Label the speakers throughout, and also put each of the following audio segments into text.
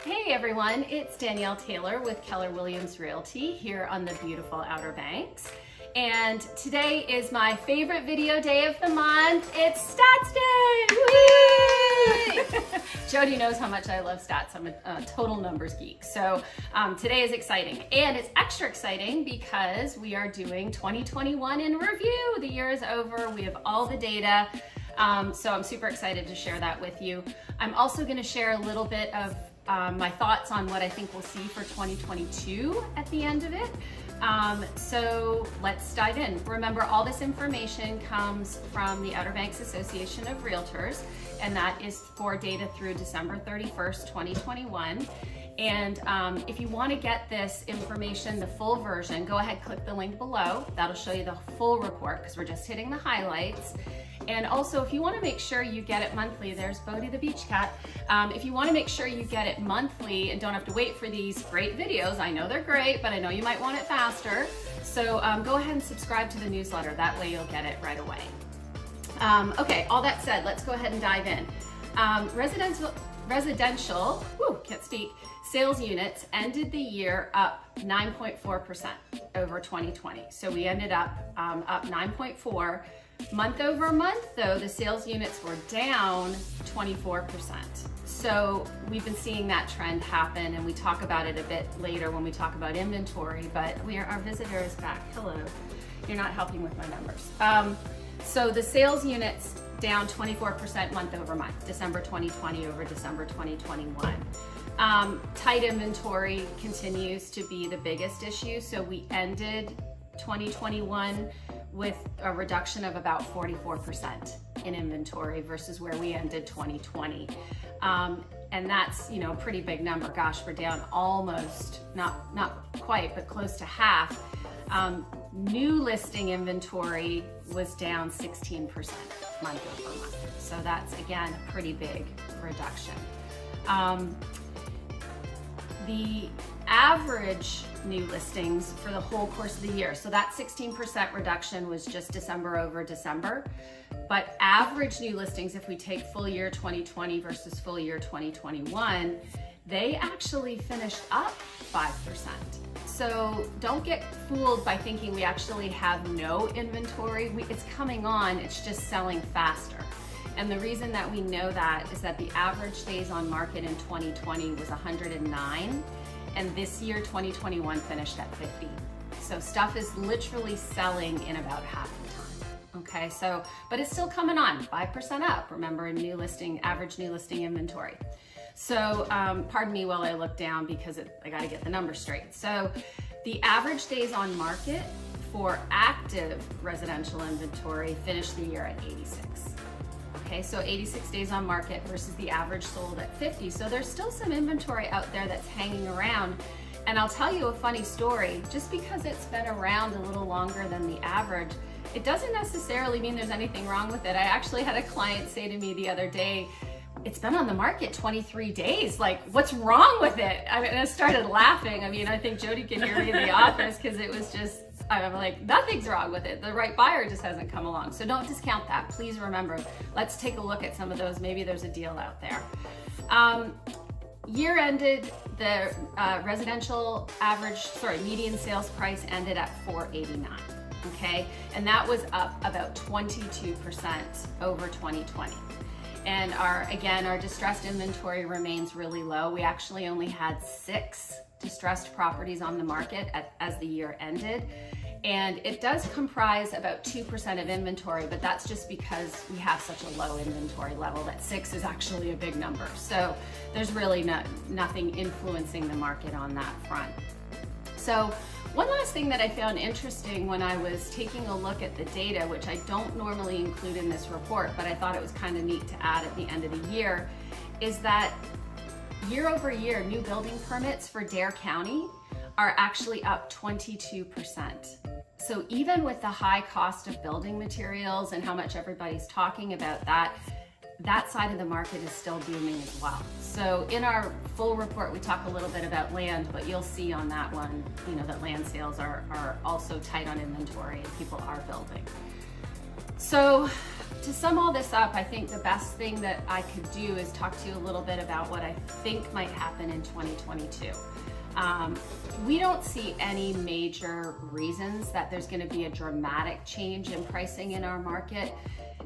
Speaker 1: Hey everyone, it's Danielle Taylor with Keller Williams Realty here on the beautiful Outer Banks. And today is my favorite video day of the month. It's Stats Day! Whee! Jody knows how much I love stats. I'm a total numbers geek. So today is exciting. And it's extra exciting because we are doing 2021 in review. The year is over. We have all the data. So I'm super excited to share that with you. I'm also going to share a little bit of my thoughts on what I think we'll see for 2022 at the end of it. So let's dive in. Remember, all this information comes from the Outer Banks Association of Realtors, and that is for data through December 31st, 2021. And if you want to get this information, the full version, go ahead, click the link below. That'll show you the full report because we're just hitting the highlights. And also, if you want to make sure you get it monthly, there's Bodie the beach cat. If you want to make sure you get it monthly and don't have to wait for these great videos, I know they're great, but I know you might want it faster. So go ahead and subscribe to the newsletter. That way you'll get it right away. Okay, all that said, let's go ahead and dive in. Residential, can't speak, sales units ended the year up 9.4% over 2020. So we ended up 9.4%. Month over month, though, the sales units were down 24%. So we've been seeing that trend happen, and we talk about it a bit later when we talk about inventory, but our visitor is back. Hello. You're not helping with my numbers. So the sales units down 24% month over month, December 2020 over December 2021. Tight inventory continues to be the biggest issue. So we ended 2021 with a reduction of about 44% in inventory versus where we ended 2020. And that's, a pretty big number. Gosh, we're down almost, not quite, but close to half. New listing inventory was down 16% month over month. So that's, again, a pretty big reduction. The average new listings for the whole course of the year. So that 16% reduction was just December over December. But average new listings, if we take full year 2020 versus full year 2021, they actually finished up 5%. So don't get fooled by thinking we actually have no inventory. It's coming on, it's just selling faster. And the reason that we know that is that the average days on market in 2020 was 109. And this year, 2021, finished at 50. So stuff is literally selling in about half the time. Okay, but it's still coming on, 5% up. Remember, average new listing inventory. So, pardon me while I look down because I got to get the numbers straight. So, the average days on market for active residential inventory finished the year at 86. Okay, so 86 days on market versus the average sold at 50. So there's still some inventory out there that's hanging around. And I'll tell you a funny story. Just because it's been around a little longer than the average, it doesn't necessarily mean there's anything wrong with it. I actually had a client say to me the other day, it's been on the market 23 days. Like, what's wrong with it? I started laughing. I think Jody can hear me in the office because it was just, I'm like, nothing's wrong with it. The right buyer just hasn't come along. So don't discount that. Please remember, let's take a look at some of those. Maybe there's a deal out there. Year ended, the residential median sales price ended at $489. Okay, and that was up about 22% over 2020. And our distressed inventory remains really low. We actually only had 6 distressed properties on the market as the year ended. And it does comprise about 2% of inventory, but that's just because we have such a low inventory level that 6 is actually a big number. So there's really nothing influencing the market on that front. So one last thing that I found interesting when I was taking a look at the data, which I don't normally include in this report, but I thought it was kind of neat to add at the end of the year, is that year over year, new building permits for Dare County are actually up 22%. So even with the high cost of building materials and how much everybody's talking about that side of the market is still booming as well. So in our full report, we talk a little bit about land, but you'll see on that one, that land sales are also tight on inventory and people are building. So to sum all this up, I think the best thing that I could do is talk to you a little bit about what I think might happen in 2022. We don't see any major reasons that there's going to be a dramatic change in pricing in our market.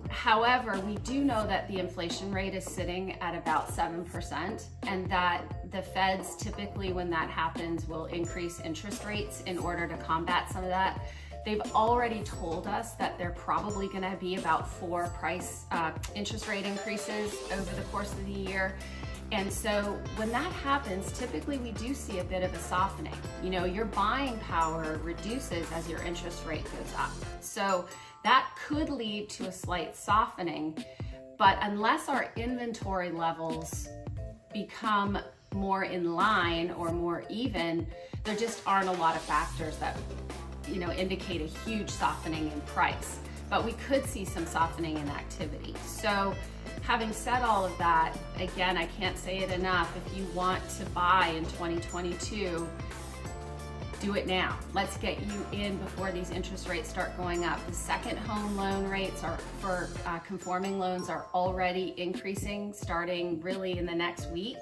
Speaker 1: However, we do know that the inflation rate is sitting at about 7%, and that the Feds typically, when that happens, will increase interest rates in order to combat some of that. They've already told us that they're probably going to be about 4 interest rate increases over the course of the year. And so when that happens, typically we do see a bit of a softening. You know, your buying power reduces as your interest rate goes up. So that could lead to a slight softening, but unless our inventory levels become more in line or more even, there just aren't a lot of factors that, you know, indicate a huge softening in price. But we could see some softening in activity. So having said all of that, again, I can't say it enough, if you want to buy in 2022, do it now. Let's get you in before these interest rates start going up. The second home loan rates for conforming loans are already increasing, starting really in the next week.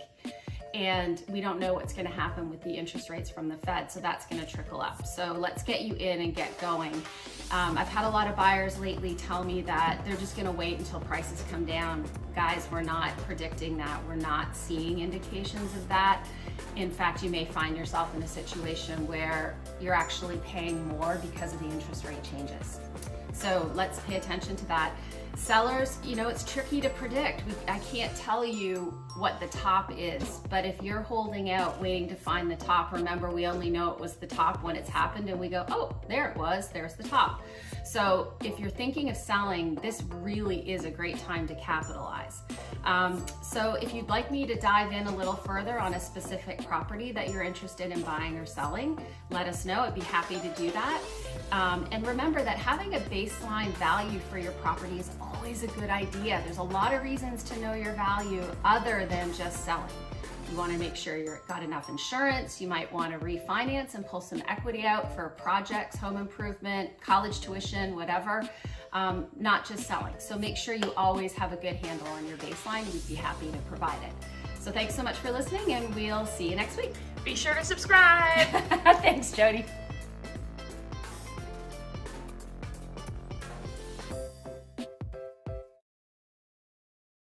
Speaker 1: And we don't know what's going to happen with the interest rates from the Fed, so that's going to trickle up. So let's get you in and get going. I've had a lot of buyers lately tell me that they're just going to wait until prices come down. Guys, we're not predicting that. We're not seeing indications of that. In fact, you may find yourself in a situation where you're actually paying more because of the interest rate changes. So let's pay attention to that. Sellers, you know, it's tricky to predict. I can't tell you what the top is, but if you're holding out waiting to find the top, remember, we only know it was the top when it's happened and we go, oh, there it was, there's the top. So if you're thinking of selling, this really is a great time to capitalize. So if you'd like me to dive in a little further on a specific property that you're interested in buying or selling, let us know. I'd be happy to do that. And remember that having a baseline value for your property is always a good idea. There's a lot of reasons to know your value other than just selling. You want to make sure you've got enough insurance. You might want to refinance and pull some equity out for projects, home improvement, college tuition, whatever, not just selling. So make sure you always have a good handle on your baseline. We'd be happy to provide it. So thanks so much for listening, and we'll see you next week.
Speaker 2: Be sure to subscribe.
Speaker 1: Thanks, Jody.